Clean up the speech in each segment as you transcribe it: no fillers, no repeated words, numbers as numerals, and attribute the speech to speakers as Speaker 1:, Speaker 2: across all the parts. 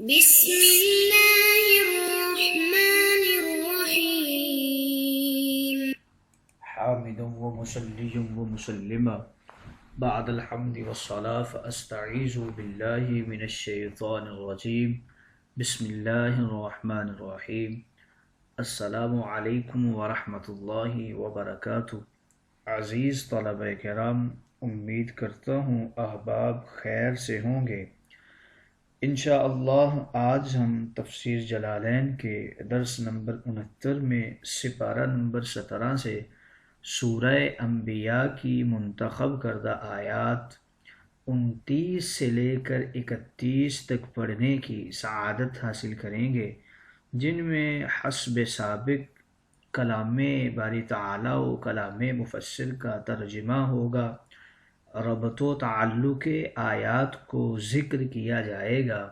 Speaker 1: بسم اللہ الرحمن الرحیم
Speaker 2: حامد و مسلی و مسلمہ بعد الحمد والصلاة فاستعیذ باللہ من الشیطان الرجیم بسم اللہ الرحمن الرحیم السلام علیکم ورحمۃ اللہ وبرکاتہ۔ عزیز طلبہ کرام، امید کرتا ہوں احباب خیر سے ہوں گے۔ انشاءاللہ آج ہم تفسیر جلالین کے درس نمبر 69 میں سپارہ نمبر 17 سے سورہ انبیاء کی منتخب کردہ آیات 29 سے لے کر 31 تک پڑھنے کی سعادت حاصل کریں گے، جن میں حسب سابق کلام باری تعالی و کلام مفسر کا ترجمہ ہوگا۔ ربط و تعلق آیات کو ذکر کیا جائے گا،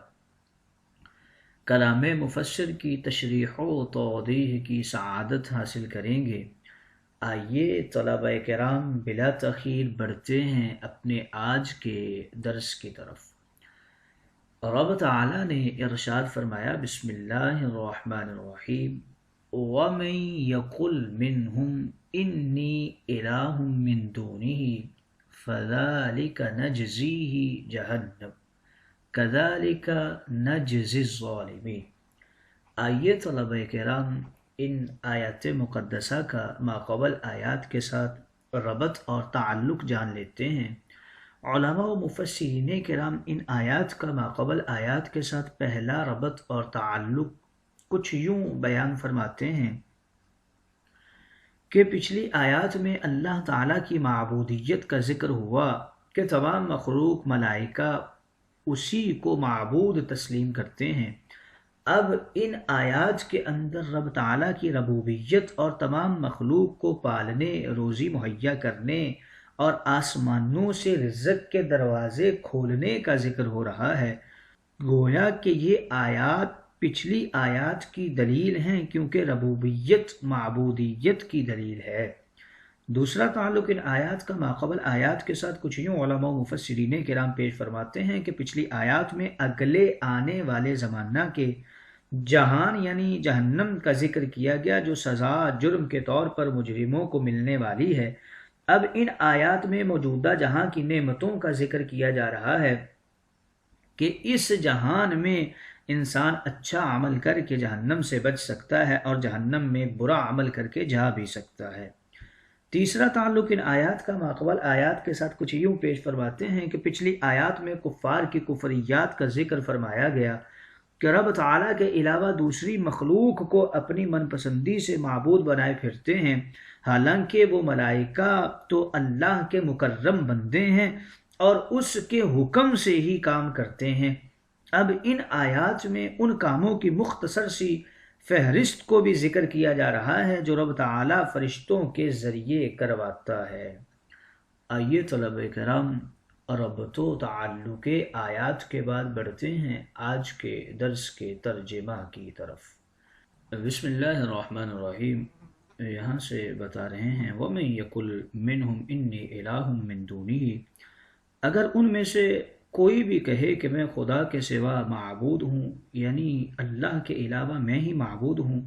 Speaker 2: کلام مفسر کی تشریح و توضیح کی سعادت حاصل کریں گے۔ آئیے طلبہ کرام بلا تاخیر بڑھتے ہیں اپنے آج کے درس کی طرف۔ رب تعالیٰ نے ارشاد فرمایا، بسم اللہ الرحمن الرحیم، وَمَن يَقُلْ مِنْهُمْ إِنِّي إِلَٰهٌ مِّن دُونِهِ فَذَلِكَ نَجْزِيهِ جَهَنَّمَ كَذَلِكَ نَجْزِي الظَّالِمِينَ۔ آئیے طلبہ کرام ان آیات مقدسہ کا ماقبل آیات کے ساتھ ربط اور تعلق جان لیتے ہیں۔ علماء و مفسرین کرام ان آیات کا ماقبل آیات کے ساتھ پہلا ربط اور تعلق کچھ یوں بیان فرماتے ہیں کہ پچھلی آیات میں اللہ تعالیٰ کی معبودیت کا ذکر ہوا کہ تمام مخلوق ملائکہ اسی کو معبود تسلیم کرتے ہیں۔ اب ان آیات کے اندر رب تعالیٰ کی ربوبیت اور تمام مخلوق کو پالنے، روزی مہیا کرنے اور آسمانوں سے رزق کے دروازے کھولنے کا ذکر ہو رہا ہے۔ گویا کہ یہ آیات پچھلی آیات کی دلیل ہیں، کیونکہ ربوبیت معبودیت کی دلیل ہے۔ دوسرا تعلق ان آیات کا ماقبل آیات کے ساتھ کچھ یوں علماء و مفسرین کرام پیش فرماتے ہیں کہ پچھلی آیات میں اگلے آنے والے زمانہ کے جہان یعنی جہنم کا ذکر کیا گیا، جو سزا جرم کے طور پر مجرموں کو ملنے والی ہے۔ اب ان آیات میں موجودہ جہاں کی نعمتوں کا ذکر کیا جا رہا ہے کہ اس جہان میں انسان اچھا عمل کر کے جہنم سے بچ سکتا ہے اور جہنم میں برا عمل کر کے جا بھی سکتا ہے۔ تیسرا تعلق ان آیات کا ماقبل آیات کے ساتھ کچھ یوں پیش فرماتے ہیں کہ پچھلی آیات میں کفار کی کفریات کا ذکر فرمایا گیا کہ رب تعالیٰ کے علاوہ دوسری مخلوق کو اپنی من پسندی سے معبود بنائے پھرتے ہیں، حالانکہ وہ ملائکہ تو اللہ کے مکرم بندے ہیں اور اس کے حکم سے ہی کام کرتے ہیں۔ اب ان آیات میں ان کاموں کی مختصر سی فہرست کو بھی ذکر کیا جا رہا ہے جو رب تعالیٰ فرشتوں کے ذریعے کرواتا ہے۔ آئیے طلبہ کرام ربط و تعلق آیات کے بعد بڑھتے ہیں آج کے درس کے ترجمہ کی طرف۔ بسم اللہ الرحمن الرحیم یہاں سے بتا رہے ہیں، وَمَن يَقُلْ مِنْهُمْ إِنِّي إِلَٰهٌ مِّن دُونِهِ، اگر ان میں سے کوئی بھی کہے کہ میں خدا کے سوا معبود ہوں، یعنی اللہ کے علاوہ میں ہی معبود ہوں،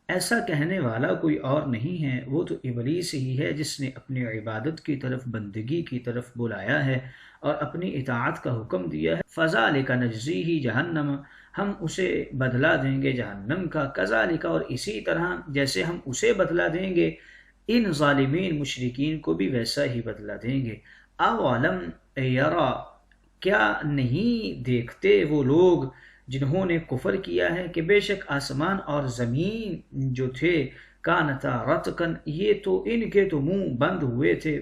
Speaker 2: ایسا کہنے والا کوئی اور نہیں ہے، وہ تو ابلیس ہی ہے جس نے اپنی عبادت کی طرف، بندگی کی طرف بلایا ہے اور اپنی اطاعت کا حکم دیا ہے۔ فَذَلِكَ نَجْزِيهِ جَهَنَّمَ، ہم اسے بدلہ دیں گے جہنم کا، كَذَلِكَ، اور اسی طرح جیسے ہم اسے بدلہ دیں گے ان ظالمین مشرکین کو بھی ویسا ہی بدلہ دیں گے۔ أَوَلَمْ يَرَى، کیا نہیں دیکھتے وہ لوگ جنہوں نے کفر کیا ہے کہ بے شک آسمان اور زمین جو تھے کانتا رتقن، یہ تو ان کے تو منہ بند ہوئے تھے۔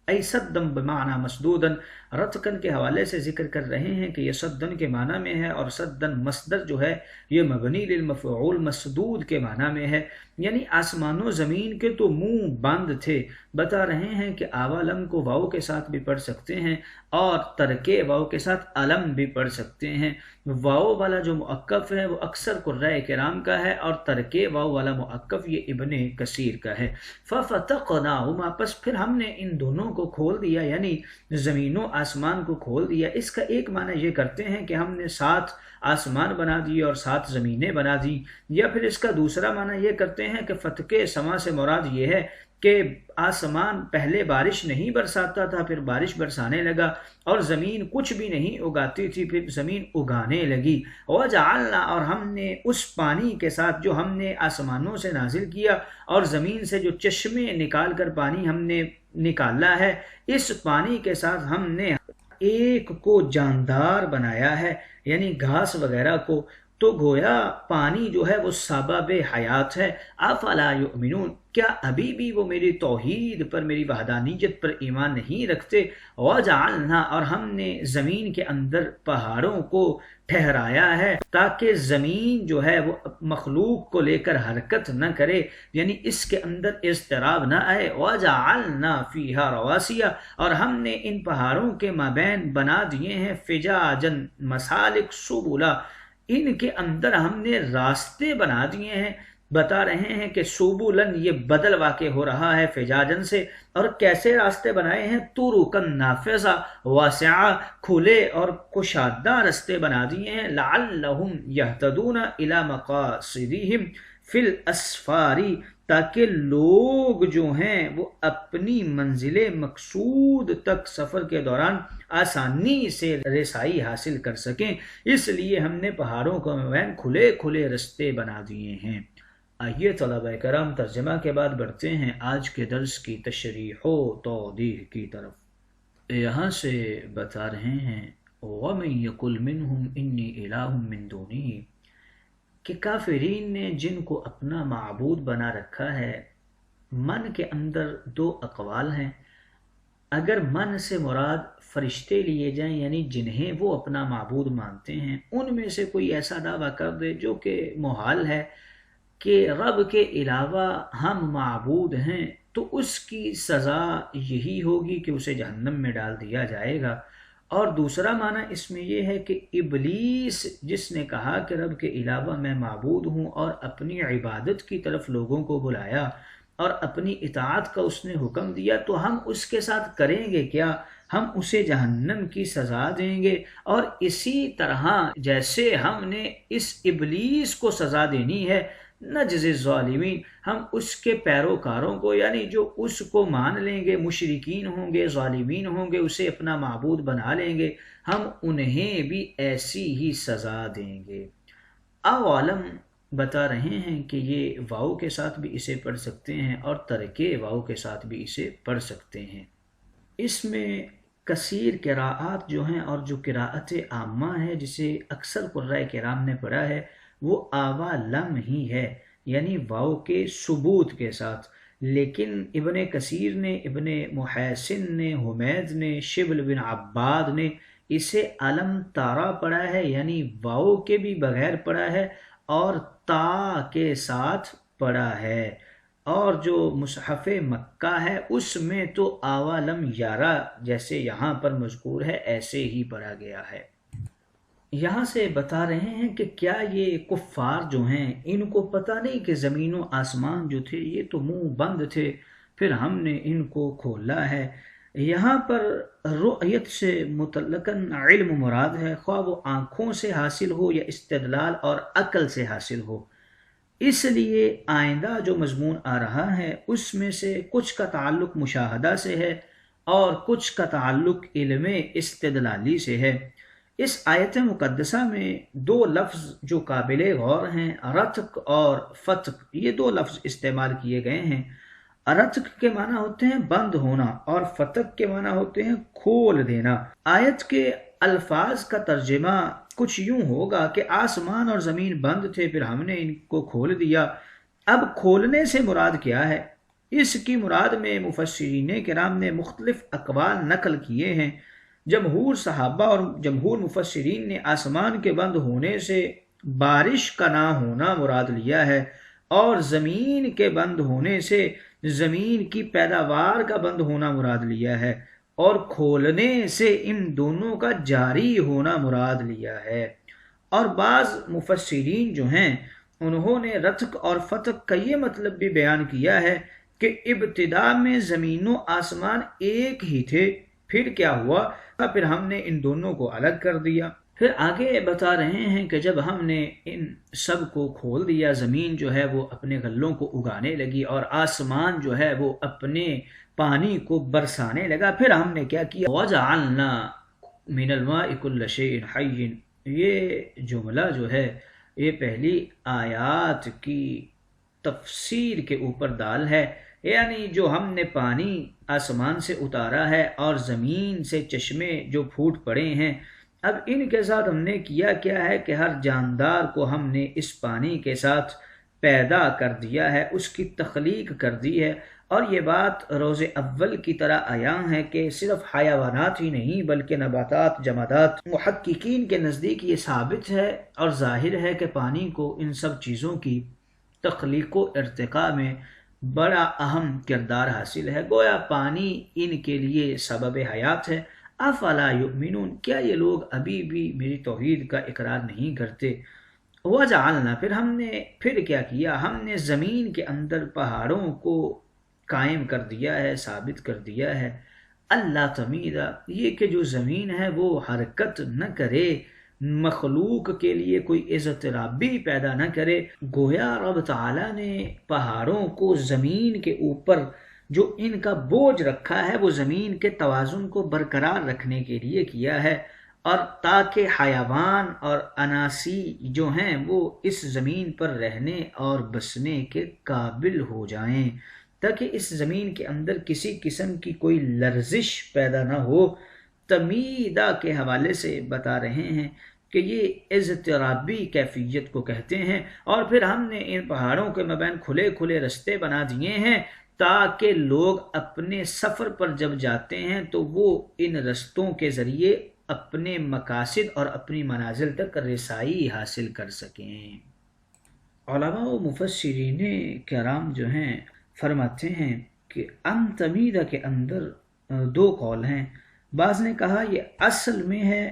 Speaker 2: ای صدن بمعنی مسدودن، رتقن کے حوالے سے ذکر کر رہے ہیں کہ یہ صدن کے معنی میں ہے، اور صدن مصدر جو ہے یہ مبنی للمفعول مسدود کے معنی میں ہے، یعنی آسمان و زمین کے تو منہ بند تھے۔ بتا رہے ہیں کہ اولم کو واو کے ساتھ بھی پڑھ سکتے ہیں، اور ترکے واو کے ساتھ علم بھی پڑھ سکتے ہیں۔ واو والا جو مؤکف ہے وہ اکثر قراء کرام کا ہے، اور ترکے واو والا مؤکف یہ ابن کثیر کا ہے۔ فَفَتَقْنَاهُمَا، پس پھر ہم نے ان دونوں کو کھول دیا، یعنی زمین و آسمان کو کھول دیا۔ اس کا ایک معنی یہ کرتے ہیں کہ ہم نے 7 آسمان بنا دیے اور 7 زمینیں بنا دی، یا پھر اس کا دوسرا معنی یہ کرتے ہیں کہ فتق سما سے مراد یہ ہے کہ آسمان پہلے بارش نہیں برساتا تھا، پھر بارش برسانے لگا، اور زمین کچھ بھی نہیں اگاتی تھی، پھر زمین اگانے لگی۔ وَجَعَلْنَا، اور ہم نے اس پانی کے ساتھ جو ہم نے آسمانوں سے نازل کیا اور زمین سے جو چشمے نکال کر پانی ہم نے نکالا ہے، اس پانی کے ساتھ ہم نے ایک کو جاندار بنایا ہے، یعنی گھاس وغیرہ کو، تو گویا پانی جو ہے وہ سبب حیات ہے۔ افلا یؤمنون، کیا ابھی بھی وہ میری توحید پر، میری وحدانیت پر ایمان نہیں رکھتے؟ وجعلنا، اور ہم نے زمین کے اندر پہاڑوں کو ٹھہرایا ہے تاکہ زمین جو ہے وہ مخلوق کو لے کر حرکت نہ کرے، یعنی اس کے اندر اضطراب نہ آئے۔ وجعلنا فیہا رواسیا، اور ہم نے ان پہاڑوں کے مابین بنا دیے ہیں فجاجن مسالک سبلا، ان کے اندر ہم نے راستے بنا دیے ہیں۔ بتا رہے ہیں کہ سبولن یہ بدل واقع ہو رہا ہے فجاجن سے، اور کیسے راستے بنائے ہیں؟ طرقن نافذہ واسعہ، کھلے اور کشادہ راستے بنا دیے ہیں۔ لعلہم یہتدون الی مقاصدہم فی الاسفار، تاکہ لوگ جو ہیں وہ اپنی منزل مقصود تک سفر کے دوران آسانی سے رسائی حاصل کر سکیں، اس لیے ہم نے پہاڑوں کو مابین کھلے کھلے راستے بنا دیے ہیں۔ آئیے طلبہ کرام ترجمہ کے بعد بڑھتے ہیں آج کے درس کی تشریح و توضیح کی طرف۔ یہاں سے بتا رہے ہیں وَمَن يَقُلْ مِنْهُمْ إِنِّي إِلَٰهٌ مِّن دُونِهِ، کہ کافرین نے جن کو اپنا معبود بنا رکھا ہے، من کے اندر 2 اقوال ہیں۔ اگر من سے مراد فرشتے لیے جائیں، یعنی جنہیں وہ اپنا معبود مانتے ہیں، ان میں سے کوئی ایسا دعویٰ کر دے جو کہ محال ہے کہ رب کے علاوہ ہم معبود ہیں، تو اس کی سزا یہی ہوگی کہ اسے جہنم میں ڈال دیا جائے گا۔ اور دوسرا معنی اس میں یہ ہے کہ ابلیس جس نے کہا کہ رب کے علاوہ میں معبود ہوں اور اپنی عبادت کی طرف لوگوں کو بلایا اور اپنی اطاعت کا اس نے حکم دیا، تو ہم اس کے ساتھ کریں گے کیا؟ ہم اسے جہنم کی سزا دیں گے۔ اور اسی طرح جیسے ہم نے اس ابلیس کو سزا دینی ہے، نجزی الظالمین، ہم اس کے پیروکاروں کو، یعنی جو اس کو مان لیں گے، مشرکین ہوں گے، ظالمین ہوں گے، اسے اپنا معبود بنا لیں گے، ہم انہیں بھی ایسی ہی سزا دیں گے۔ اولم بتا رہے ہیں کہ یہ واو کے ساتھ بھی اسے پڑھ سکتے ہیں اور ترکے واو کے ساتھ بھی اسے پڑھ سکتے ہیں۔ اس میں کثیر قراءات جو ہیں اور جو قراءت عامہ ہے جسے اکثر قراء کرام نے پڑھا ہے، وہ آوا لم ہی ہے، یعنی واو کے ثبوت کے ساتھ۔ لیکن ابن کثیر نے، ابن محیسن نے، حمید نے، شبل بن عباد نے اسے علم تارا پڑھا ہے، یعنی واو کے بھی بغیر پڑھا ہے اور تا کے ساتھ پڑھا ہے۔ اور جو مصحف مکہ ہے اس میں تو آوا لم یارا جیسے یہاں پر مذکور ہے ایسے ہی پڑھا گیا ہے۔ یہاں سے بتا رہے ہیں کہ کیا یہ کفار جو ہیں ان کو پتہ نہیں کہ زمین و آسمان جو تھے یہ تو منہ بند تھے، پھر ہم نے ان کو کھولا ہے۔ یہاں پر رؤیت سے مطلقاً علم مراد ہے، خواہ وہ آنکھوں سے حاصل ہو یا استدلال اور عقل سے حاصل ہو۔ اس لیے آئندہ جو مضمون آ رہا ہے اس میں سے کچھ کا تعلق مشاہدہ سے ہے اور کچھ کا تعلق علم استدلالی سے ہے۔ اس آیت مقدسہ میں 2 لفظ جو قابل غور ہیں، رتق اور فتق، یہ 2 لفظ استعمال کیے گئے ہیں۔ رتق کے معنی ہوتے ہیں بند ہونا اور فتق کے معنی ہوتے ہیں کھول دینا۔ آیت کے الفاظ کا ترجمہ کچھ یوں ہوگا کہ آسمان اور زمین بند تھے، پھر ہم نے ان کو کھول دیا۔ اب کھولنے سے مراد کیا ہے؟ اس کی مراد میں مفسرین کرام نے مختلف اقوال نقل کیے ہیں۔ جمہور صحابہ اور جمہور مفسرین نے آسمان کے بند ہونے سے بارش کا نہ ہونا مراد لیا ہے، اور زمین کے بند ہونے سے زمین کی پیداوار کا بند ہونا مراد لیا ہے، اور کھولنے سے ان دونوں کا جاری ہونا مراد لیا ہے۔ اور بعض مفسرین جو ہیں انہوں نے رتق اور فتق کا یہ مطلب بھی بیان کیا ہے کہ ابتدا میں زمین و آسمان ایک ہی تھے، پھر کیا ہوا، پھر ہم نے ان دونوں کو الگ کر دیا۔ پھر آگے بتا رہے ہیں کہ جب ہم نے ان سب کو کھول دیا، زمین جو ہے وہ اپنے غلوں کو اگانے لگی اور آسمان جو ہے وہ اپنے پانی کو برسانے لگا، پھر ہم نے کیا کیا، وَجَعَلْنَا مِنَ الْمَاءِ كُلَّ شَيْءٍ حَيٍّ۔ یہ جملہ جو ہے یہ پہلی آیات کی تفسیر کے اوپر دال ہے، یعنی جو ہم نے پانی آسمان سے اتارا ہے اور زمین سے چشمے جو پھوٹ پڑے ہیں، اب ان کے ساتھ ہم نے کیا ہے کہ ہر جاندار کو ہم نے اس پانی کے ساتھ پیدا کر دیا ہے، اس کی تخلیق کر دی ہے۔ اور یہ بات روز اول کی طرح عیاں ہے کہ صرف حیوانات ہی نہیں بلکہ نباتات، جمادات، محققین کے نزدیک یہ ثابت ہے اور ظاہر ہے کہ پانی کو ان سب چیزوں کی تخلیق و ارتقاء میں بڑا اہم کردار حاصل ہے، گویا پانی ان کے لیے سبب حیات ہے۔ افلا یؤمنون، کیا یہ لوگ ابھی بھی میری توحید کا اقرار نہیں کرتے؟ وجعلنا، پھر ہم نے کیا کیا، ہم نے زمین کے اندر پہاڑوں کو قائم کر دیا ہے، ثابت کر دیا ہے، اللہ تمیدا، یہ کہ جو زمین ہے وہ حرکت نہ کرے، مخلوق کے لیے کوئی اضطرابی پیدا نہ کرے۔ گویا رب تعالیٰ نے پہاڑوں کو زمین کے اوپر جو ان کا بوجھ رکھا ہے وہ زمین کے توازن کو برقرار رکھنے کے لیے کیا ہے، اور تاکہ حیوان اور اناسی جو ہیں وہ اس زمین پر رہنے اور بسنے کے قابل ہو جائیں، تاکہ اس زمین کے اندر کسی قسم کی کوئی لرزش پیدا نہ ہو۔ تمیدہ کے حوالے سے بتا رہے ہیں کہ یہ اضطرابی کیفیت کو کہتے ہیں، اور پھر ہم نے ان پہاڑوں کے مابین کھلے کھلے رستے بنا دیے ہیں تاکہ لوگ اپنے سفر پر جب جاتے ہیں تو وہ ان رستوں کے ذریعے اپنے مقاصد اور اپنی منازل تک رسائی حاصل کر سکیں۔ علماء و مفسرین کرام جو ہیں فرماتے ہیں کہ ان تمیدہ کے اندر دو قول ہیں، بعض نے کہا یہ اصل میں ہے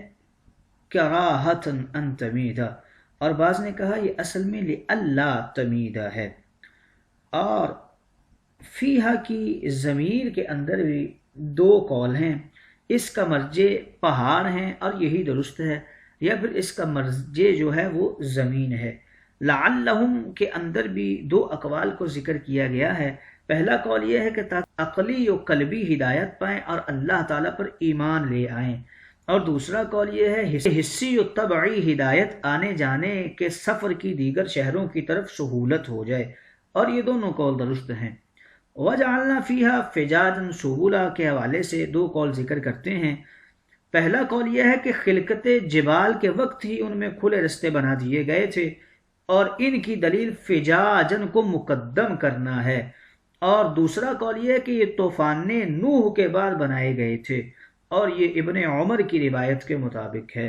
Speaker 2: کراہتن ان تمیدہ، اور بعض نے کہا یہ اصل میں لئلا تمیدہ ہے۔ اور فیہا کی ضمیر کے اندر بھی دو قول ہیں، اس کا مرجع پہاڑ ہیں اور یہی درست ہے، یا پھر اس کا مرجع جو ہے وہ زمین ہے۔ لعلہم کے اندر بھی دو اقوال کو ذکر کیا گیا ہے۔ پہلا قول یہ ہے کہ تاکہ عقلی و قلبی ہدایت پائیں اور اللہ تعالیٰ پر ایمان لے آئیں، اور دوسرا قول یہ ہے حسی و طبعی ہدایت، آنے جانے کے سفر کی دیگر شہروں کی طرف سہولت ہو جائے، اور یہ دونوں قول درست ہیں۔ وَجَعَلْنَا فِيهَا فِجَاجًا سُبُلًا کے حوالے سے دو قول ذکر کرتے ہیں۔ پہلا قول یہ ہے کہ خلقت جبال کے وقت ہی ان میں کھلے رستے بنا دیے گئے تھے، اور ان کی دلیل فجاجن کو مقدم کرنا ہے، اور دوسرا قول یہ ہے کہ یہ طوفان نوح کے بعد بنائے گئے تھے، اور یہ ابن عمر کی روایت کے مطابق ہے۔